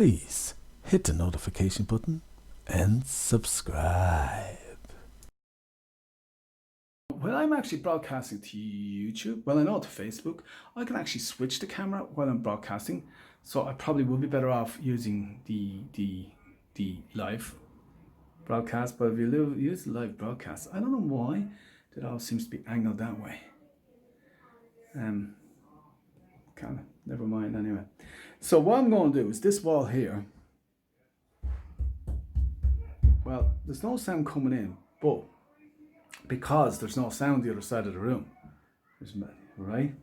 please hit the notification button and subscribe. When I'm actually broadcasting to YouTube, well, I know to Facebook, I can actually switch the camera while I'm broadcasting. So I probably would be better off using the live broadcast. But if you use the live broadcast, I don't know why that always seems to be angled that way. Kind of, never mind anyway. So what I'm going to do is this wall here. Well, there's no sound coming in, but because there's no sound the other side of the room, right?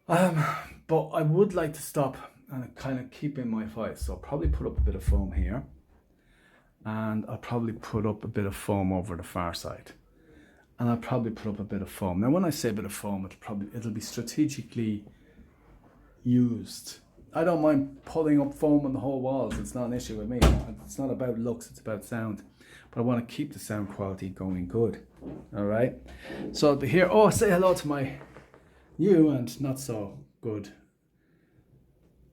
But I would like to stop and kind of keep in my voice. So I'll probably put up a bit of foam here, and I'll probably put up a bit of foam over the far side, and I'll probably put up a bit of foam. Now, when I say a bit of foam, it'll be strategically used. I don't mind pulling up foam on the whole walls. It's not an issue with me. It's not about looks, it's about sound. But I want to keep the sound quality going good. All right. So I'll be here. Oh, say hello to my new and not so good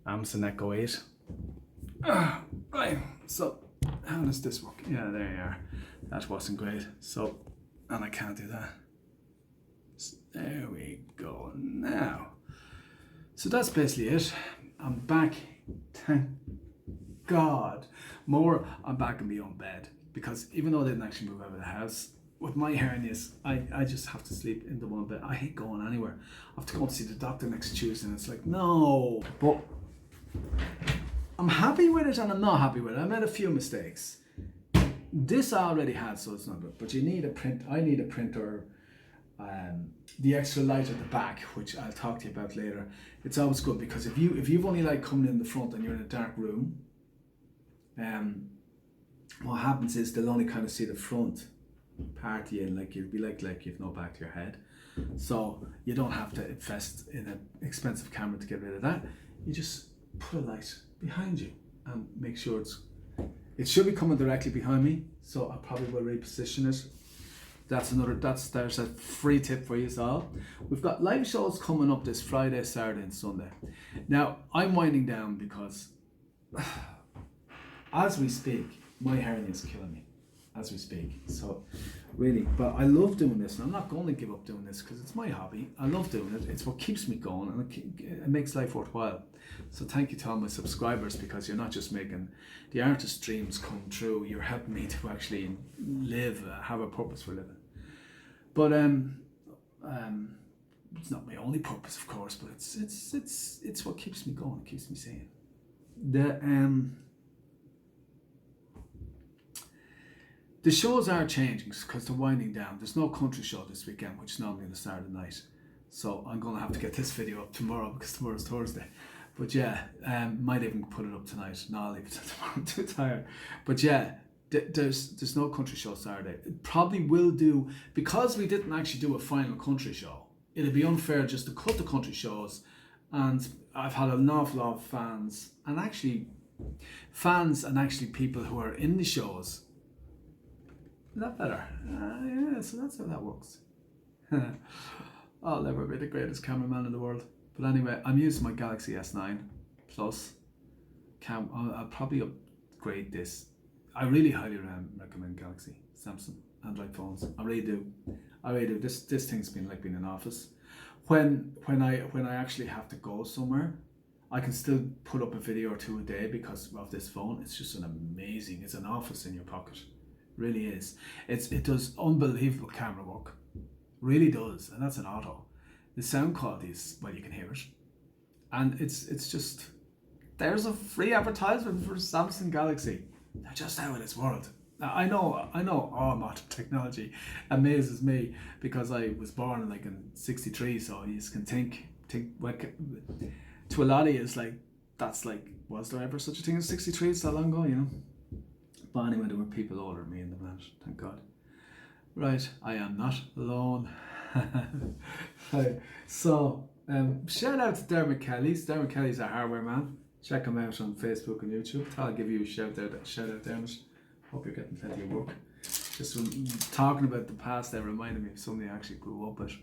Amazon Echo 8. Right. So how does this work? Yeah, there you are. That wasn't great. So, and I can't do that. So there we go now. So that's basically it. I'm back. Thank God. I'm back in my own bed. Because even though I didn't actually move out of the house, with my hernias, I just have to sleep in the one bed. I hate going anywhere. I have to go and see the doctor next Tuesday, and it's like, no. But I'm happy with it and I'm not happy with it. I made a few mistakes. This I already had, so it's not good. But you need a print. I need a printer. The extra light at the back, which I'll talk to you about later. It's always good because if you've only light coming in the front and you're in a dark room, what happens is they'll only kind of see the front part of you, and like you'll be like you've no back to your head. So you don't have to invest in an expensive camera to get rid of that. You just put a light behind you and make sure it should be coming directly behind me. So I probably will reposition it. There's a free tip for you all. We've got live shows coming up this Friday, Saturday and Sunday. Now I'm winding down because as we speak, my hernia is killing me as we speak. So really, but I love doing this and I'm not going to give up doing this because it's my hobby. I love doing it. It's what keeps me going and it makes life worthwhile. So thank you to all my subscribers because you're not just making the artist dreams come true, you're helping me to actually live, have a purpose for living. But it's not my only purpose, of course, but it's what keeps me going, it keeps me sane. The shows are changing because they're winding down. There's no country show this weekend, which is normally on the Saturday night. So I'm going to have to get this video up tomorrow because tomorrow's Thursday. But yeah, might even put it up tonight. No, I'll leave it till tomorrow. I'm too tired. But yeah, there's no country show Saturday. It probably will do, because we didn't actually do a final country show. It'd be unfair just to cut the country shows. And I've had an awful lot of fans and actually people who are in the shows. Is that better? Yeah, so that's how that works. I'll never be the greatest cameraman in the world. But anyway, I'm using my Galaxy S9 Plus. I'll probably upgrade this. I really highly recommend Galaxy, Samsung, Android phones. I really do. This thing's been like being in office. When I actually have to go somewhere, I can still put up a video or two a day because of this phone. It's just it's an office in your pocket. Really is. It does unbelievable camera work. Really does, and that's an auto. The sound quality is, well, you can hear it, and it's just, there's a free advertisement for Samsung Galaxy. They're just out of this world. Now, I know modern technology amazes me because I was born in 63, so you can think what, to a lot of you it's like, that's like, was there ever such a thing as 63? It's that long ago, you know. But anyway, there were people older than me in the planet, thank God. Right, I am not alone. So, shout out to Dermot Kelly's. Dermot Kelly's a hardware man. Check him out on Facebook and YouTube. I'll give you a shout out, Dermot. Hope you're getting plenty of work. Just from talking about the past, that reminded me of somebody I actually grew up with.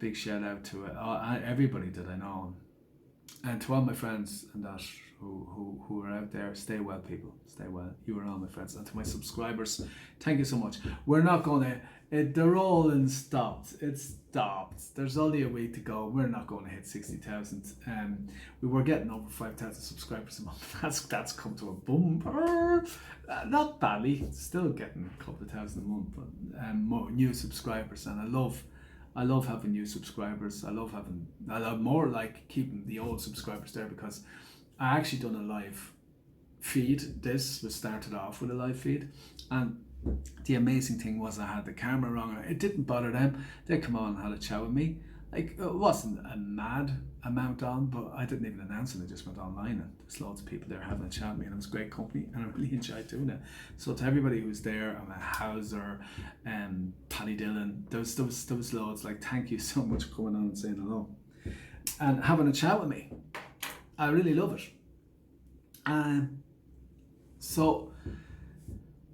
Big shout out to everybody that I know. And to all my friends and that who are out there, stay well, people. Stay well. You are all my friends. And to my subscribers, thank you so much. We're not going to. The rolling stopped. It stopped. There's only a week to go. We're not going to hit 60,000. We were getting over 5,000 subscribers a month. That's come to a bumper. Not badly. Still getting a couple of thousand a month, but more new subscribers, and I love having new subscribers. I love more like keeping the old subscribers there, because I actually done a live feed. This was started off with a live feed, and the amazing thing was I had the camera wrong. It didn't bother them. They come on and had a chat with me. Like, it wasn't a mad amount on, but I didn't even announce it. I just went online, and there's loads of people there having a chat with me, and it was great company, and I really enjoyed doing it. So to everybody who was there, Hauser, Paddy Dillon, there was loads. Like, thank you so much for coming on and saying hello and having a chat with me. I really love it. So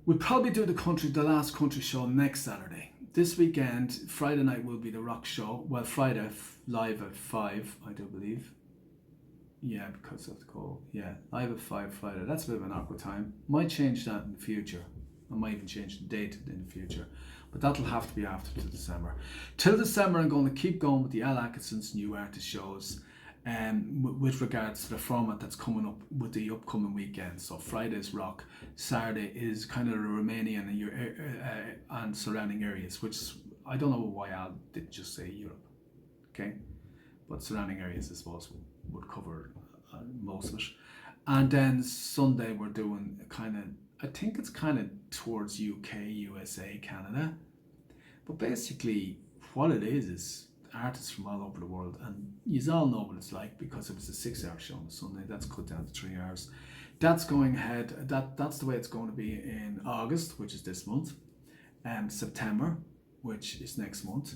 we'll probably do the last country show next Saturday. This weekend, Friday night will be the rock show. Well, Friday live at 5, I do believe. Yeah, because of the call. Yeah, live at 5 Friday. That's a bit of an awkward time. Might change that in the future. I might even change the date in the future. But that'll have to be after till December. Till December, I'm going to keep going with the Al Atkinson's New Artist shows. With regards to the format that's coming up with the upcoming weekend. So Friday's rock, Saturday is kind of the Romanian and surrounding areas, which I don't know why Al didn't just say Europe, okay? But surrounding areas, I suppose, would cover most of it. And then Sunday we're doing I think it's kind of towards UK, USA, Canada. But basically what it is artists from all over the world, and you all know what it's like, because it was a 6-hour show on a Sunday. That's cut down to 3 hours. That's going ahead. That's the way it's going to be in August, which is this month, September, which is next month.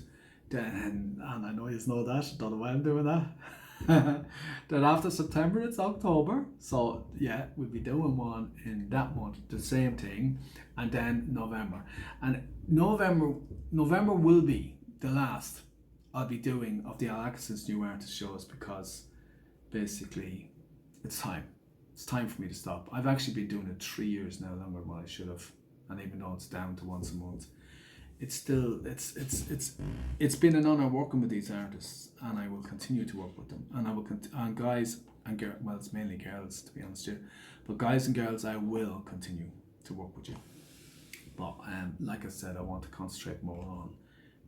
Then, and I know you know that. Don't know why I'm doing that. Then after September, it's October. So yeah, we'll be doing one in that month, the same thing, and then November. And November will be the last I'll be doing of the Al Atkinson's New Artist shows, because basically it's time. It's time for me to stop. I've actually been doing it 3 years now, longer than what I should have. And even though it's down to once a month, it's still it's been an honor working with these artists, and I will continue to work with them. And I will and guys and girls, well, it's mainly girls to be honest with you, but guys and girls, I will continue to work with you. But like I said, I want to concentrate more on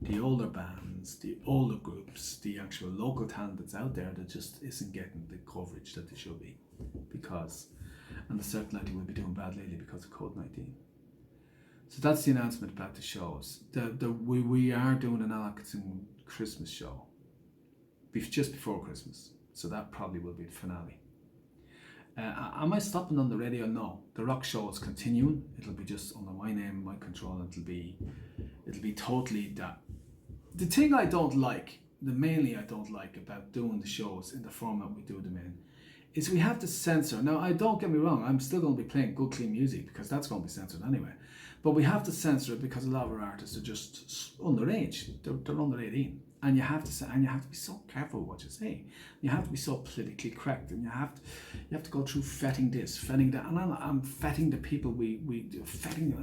the older bands, the older groups, the actual local talent that's out there that just isn't getting the coverage that they should be, because, and the Circularity will be doing bad lately because of COVID-19. So that's the announcement about the shows. We are doing an Al Atkinson Christmas show just before Christmas, so that probably will be the finale. Am I stopping on the radio? No, the rock show is continuing. It'll be just under my name, my control. It'll be totally that. The thing I don't like, mainly I don't like about doing the shows in the format we do them in, is we have to censor. Now, don't get me wrong, I'm still going to be playing good, clean music, because that's going to be censored anyway. But we have to censor it because a lot of our artists are just underage. They're under 18. And you have to be so careful what you say. You have to be so politically correct, and you have to go through vetting this, vetting that, and I'm vetting the people we do, vetting.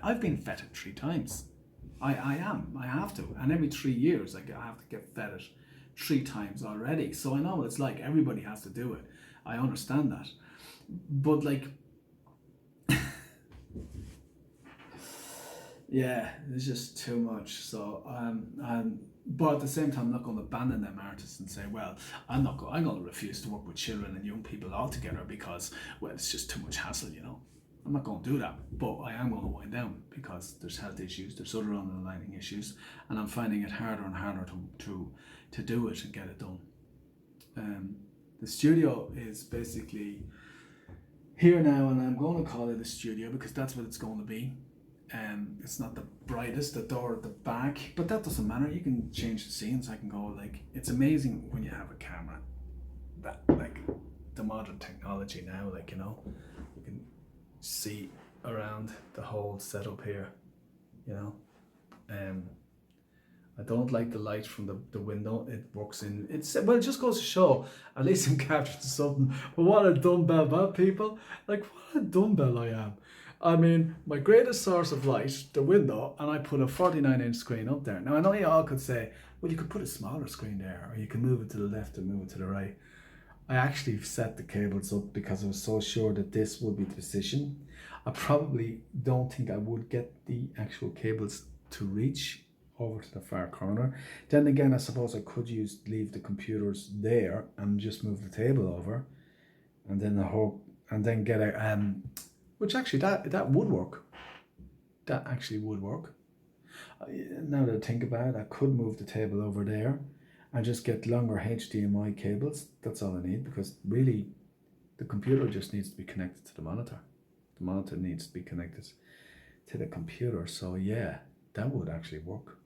I've been vetted 3 times. I have to, and every 3 years I have to get vetted 3 times already. So I know what it's like. Everybody has to do it. I understand that, but like, yeah, it's just too much. So but at the same time, I'm not going to abandon them artists and say, well, I'm going to refuse to work with children and young people altogether because, well, it's just too much hassle, you know. I'm not going to do that, but I am going to wind down because there's health issues, there's other underlying issues, and I'm finding it harder and harder to do it and get it done. The studio is basically here now, and I'm going to call it a studio because that's what it's going to be. It's not the brightest, the door at the back, but that doesn't matter. You can change the scenes. I can go, like, it's amazing when you have a camera, that, like, the modern technology now, like, you know, you can see around the whole setup here, you know. I don't like the light from the window. It works in, well, it just goes to show, at least I'm captured to something. But what a dumbbell, that people, like what a dumbbell I am. I mean, my greatest source of light, the window, and I put a 49-inch screen up there. Now I know you all could say, well, you could put a smaller screen there, or you can move it to the left and move it to the right. I actually set the cables up because I was so sure that this would be the position. I probably don't think I would get the actual cables to reach over to the far corner. Then again, I suppose I could leave the computers there and just move the table over, and then get a which actually that would work. That actually would work. Now that I think about it, I could move the table over there and just get longer HDMI cables. That's all I need, because really the computer just needs to be connected to the monitor. The monitor needs to be connected to the computer. So yeah, that would actually work.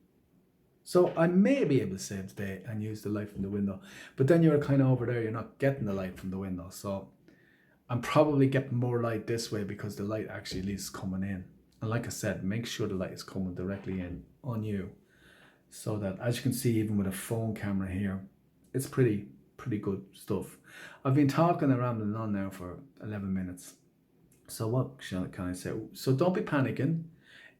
So I may be able to save the day and use the light from the window, but then you're kind of over there, you're not getting the light from the window. So I'm probably getting more light this way because the light actually is coming in. And like I said, make sure the light is coming directly in on you, so that, as you can see, even with a phone camera here, it's pretty good stuff. I've been talking and rambling on now for 11 minutes. So what can I say? So don't be panicking.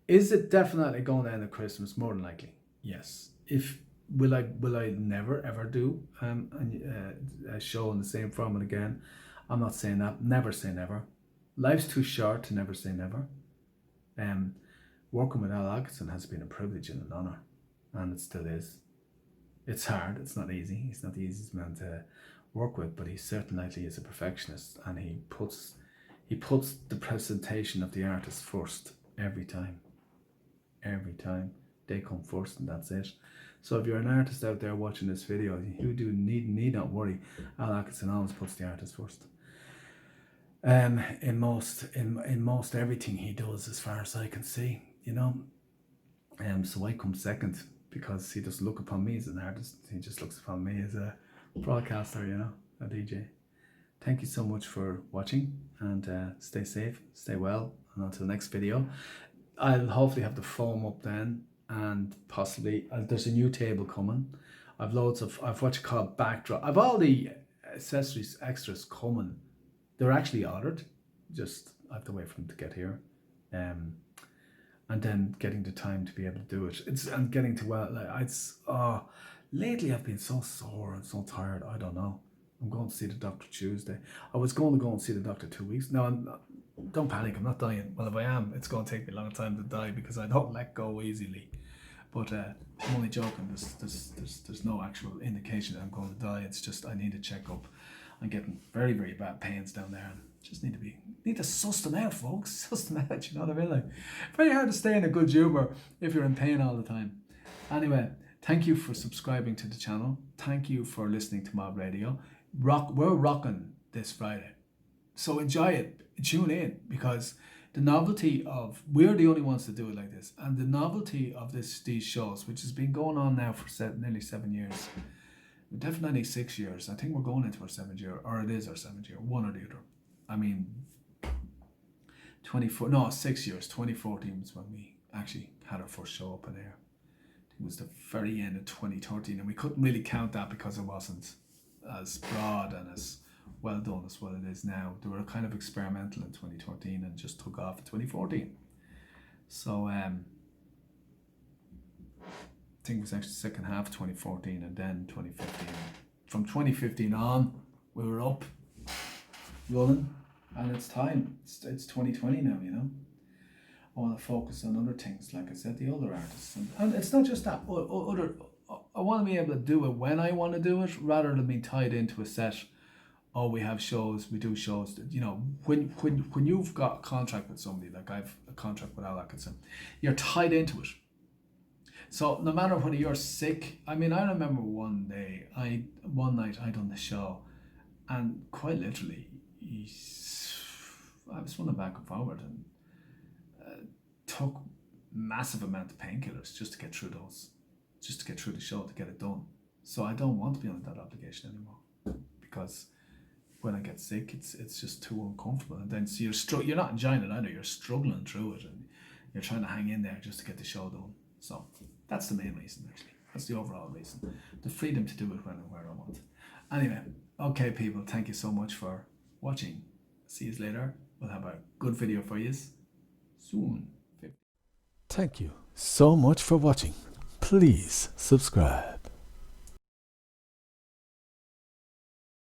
Is it definitely going to end at Christmas? More than likely, yes. Will I never ever do a show in the same format again? I'm not saying that. Never say never. Life's too short to never say never. Working with Al Atkinson has been a privilege and an honor, and it still is. It's hard. It's not easy. He's not the easiest man to work with, but he certainly is a perfectionist, and he puts the presentation of the artist first every time. Every time they come first, and that's it. So if you're an artist out there watching this video, you do need not worry. Al Atkinson always puts the artist first. In most everything he does, as far as I can see, you know. So I come second, because he doesn't look upon me as an artist. He just looks upon me as a broadcaster, you know, a DJ. Thank you so much for watching, and stay safe, stay well, and until the next video. I'll hopefully have the foam up then, and possibly there's a new table coming. I've what you call backdrop. I've all the accessories, extras coming. They're actually ordered. Just I have to wait for them to get here, and then getting the time to be able to do it. And getting to lately I've been so sore and so tired. I don't know. I'm going to see the doctor Tuesday. I was going to go and see the doctor 2 weeks. No, don't panic. I'm not dying. Well, if I am, it's going to take me a long time to die, because I don't let go easily. But I'm only joking. There's no actual indication that I'm going to die. It's just I need a checkup. I'm getting very, very bad pains down there, and just need to suss them out, folks. Suss them out, you know what I mean? Like, very hard to stay in a good humor if you're in pain all the time. Anyway, thank you for subscribing to the channel. Thank you for listening to Mob Radio. We're rocking this Friday, so enjoy it. Tune in, because the novelty of, we're the only ones to do it like this, and the novelty of these shows, which has been going on now for nearly 7 years. Definitely 6 years. I think we're going into our 7th year, or it is our 7th year, one or the other. I mean, 6 years. 2014 was when we actually had our first show up in air. It was the very end of 2013, and we couldn't really count that because it wasn't as broad and as well done as what it is now. They were kind of experimental in 2013 and just took off in 2014. So I think it was actually the second half of 2014 and then 2015. From 2015 on, we were up, running, and it's time. It's 2020 now, you know. I want to focus on other things, like I said, the other artists. And it's not just that, I want to be able to do it when I want to do it, rather than being tied into a set. Oh, we have shows, we do shows. You know, when you've got a contract with somebody, like I've a contract with Al Atkinson, you're tied into it. So no matter whether you're sick, I mean, I remember one night I done the show, and quite literally, I was running back and forward, and took massive amount of painkillers just to get through the show, to get it done. So I don't want to be under that obligation anymore, because when I get sick, it's just too uncomfortable, and then so you're not enjoying it either. You're struggling through it, and you're trying to hang in there just to get the show done. So that's the main reason, actually. That's the overall reason. The freedom to do it when and where I want. Anyway, okay people, thank you so much for watching. See you later. We'll have a good video for you soon. Thank you so much for watching. Please subscribe.